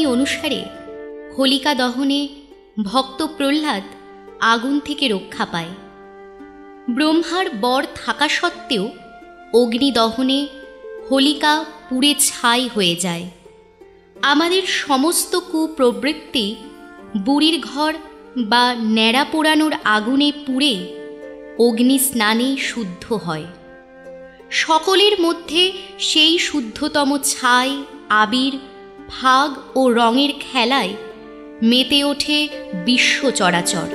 কাহিনী অনুসারে হোলিকা দহনে ভক্ত প্রহ্লাদ আগুন থেকে রক্ষা পায়। ব্রহ্মার বর থাকা সত্ত্বেও অগ্নিদহনে হোলিকা পুড়ে ছাই হয়ে যায়। আমাদের সমস্ত কুপ্রবৃত্তি বুড়ির ঘর বা ন্যাড়া পোড়ানোর আগুনে পুড়ে অগ্নি স্নানে শুদ্ধ হয়। সকলের মধ্যে সেই শুদ্ধতম ছাই, আবির, ভাগ ও রঙের খেলায় মেতে ওঠে বিশ্ব চরাচর।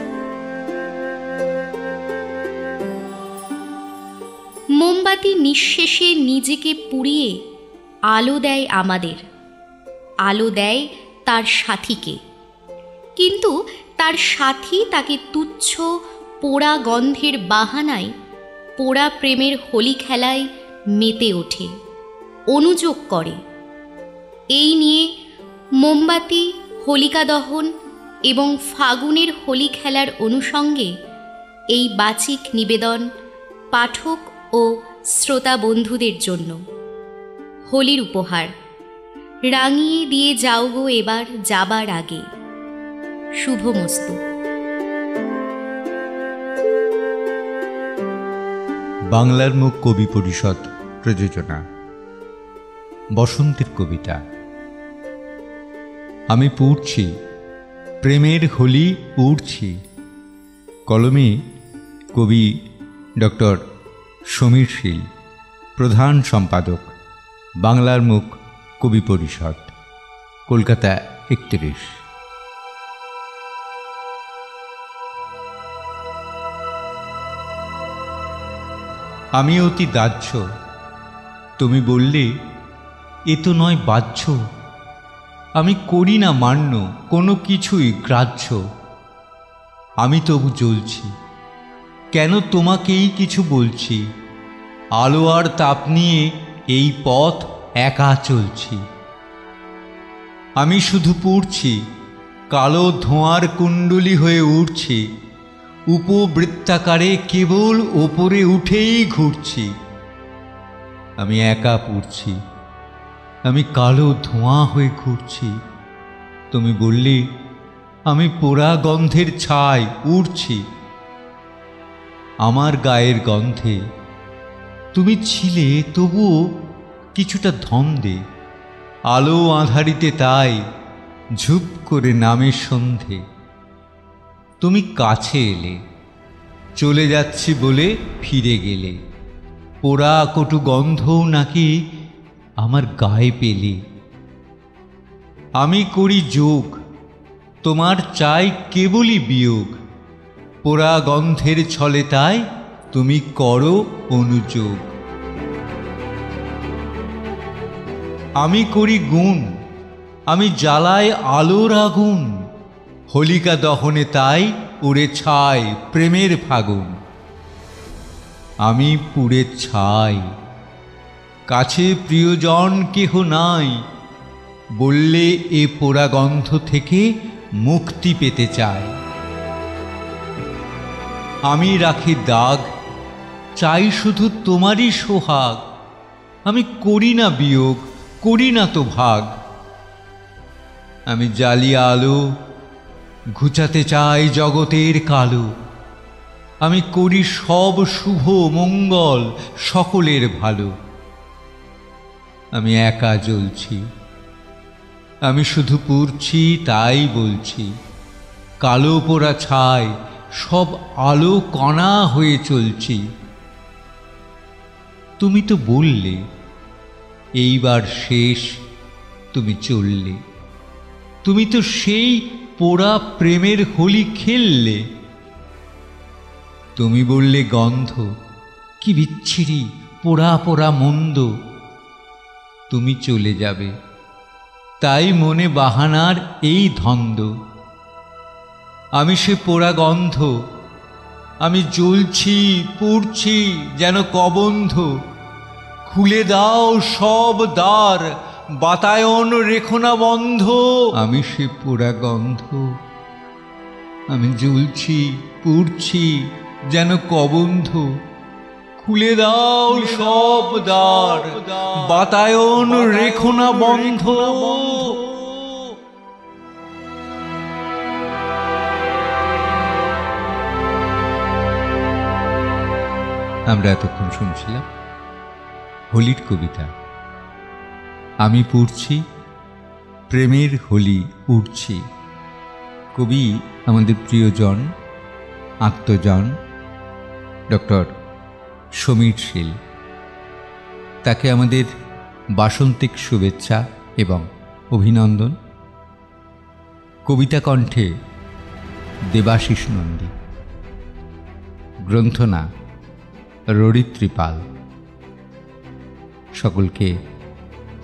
মোমবাতি নিঃশেষে নিজেকে পুড়িয়ে আলো দেয় আমাদের, আলো দেয় তার সাথীকে, কিন্তু তার সাথী তাকে তুচ্ছ পোড়া গন্ধের বাহানায় পোড়া প্রেমের হোলি খেলায় মেতে ওঠে, অনুযোগ করে। এই নিয়ে মোমবাতি, হোলিকা দহন এবং ফাগুনের হোলি খেলার অনুষঙ্গে এই বাচিক নিবেদন পাঠক ও শ্রোতা বন্ধুদের জন্য। হোলির উপহার রাঙিয়ে দিয়ে যাও গো এবার যাবার আগে। শুভমস্তু। বাংলার মুখ কবি পরিষদ প্রযোজনা বসন্তের কবিতা। আমি পড়ছি প্রেমের হোলি উড়ছি। কলমে কবি ডক্টর সমীর শীল, প্রধান সম্পাদক বাংলার মুখ কবি পরিষদ, কলকাতা 31। আমি অতি দাহ্য, তুমি বললে এ তো নয় বাহ্য। আমি করি না মান্য কোনো কিছুই গ্রাহ্য। আমি তবু জ্বলছি, কেন তোমাকেই কিছু বলছি। আলো আর তাপ নিয়ে এই পথ একা চলছি। আমি শুধু পুড়ছি, কালো ধোঁয়ার কুণ্ডলী হয়ে উঠছি। উপবৃত্তাকারে কেবল ওপরে উঠেই ঘুরছি। আমি একা পুড়ছি, আমি কালো ধোঁয়া হয়ে ঘুরছি। তুমি বললে আমি পোড়া গন্ধের ছাই উড়ছি। আমার গায়ের গন্ধে তুমি ছিলে তবুও কিছুটা ধন্দে। আলো আঁধারিতে তাই ঝুপ করে নামে সন্ধে। তুমি কাছে এলে, চলে যাচ্ছি বলে ফিরে গেলে। পোড়া কটু গন্ধও নাকি আমার গায়ে পেলে। আমি করি যোগ, তোমার চাই কেবলই বিয়োগ। পোড়া গন্ধের ছলে তাই তুমি করো অনুযোগ। আমি করি গুণ, আমি জ্বালাই আলোর আগুন। হোলিকা দহনে তাই উড়ে ছাই প্রেমের ফাগুন। আমি পুড়ে ছাই, কাছে প্রিয়জন কেহ নাই। বললে এ পোড়া গন্ধ থেকে মুক্তি পেতে চায়। আমি রাখি দাগ, চাই শুধু তোমারই সোহাগ। আমি করি না বিয়োগ, করি না তো ভাগ। আমি জ্বালিয়া আলো, ঘুচাতে চাই জগতের কালো। আমি করি সব শুভ মঙ্গল, সকলের ভালো। আমি একা জ্বলছি, আমি শুধু পুড়ছি তাই বলছি। কালো পোড়া ছাই সব আলো কণা হয়ে চলছি। তুমি তো বললে এইবার শেষ, তুমি চললে। তুমি তো সেই পোড়া প্রেমের হোলি খেললে। তুমি বললে গন্ধ কি বিচ্ছিরি, পোড়া পোড়া মন্দ। তুমি চলে যাবে, তাই মনে বাহানার এই ধন্দ। আমি সে পোড়া গন্ধ, আমি জ্বলছি পুড়ছি যেন কবন্ধ। খুলে দাও সব দ্বার, বাতায়ন রেখো না বন্ধ। আমি সে পোড়া গন্ধ, আমি জ্বলছি পুড়ছি যেন কবন্ধ। খুলে দাও সব দ্বার, বাতায়ন রেখো না বন্ধ। আমরা এতক্ষণ শুনছিলাম হোলির কবিতা। আমি পড়ছি প্রেমের হোলি উড়ছি। কবি আমাদের প্রিয়জন, আত্মজন ডক্টর সমীর শীল। তাকে আমাদের বাসন্তিক শুভেচ্ছা এবং অভিনন্দন। কবিতা কণ্ঠে দেবাশিস নন্দী, গ্রন্থনা ররিত্রী পাল। সকলকে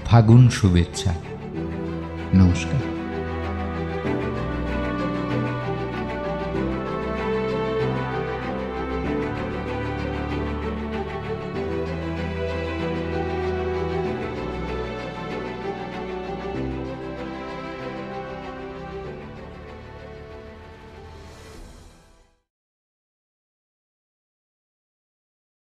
ফাগুন শুভেচ্ছা। নমস্কার।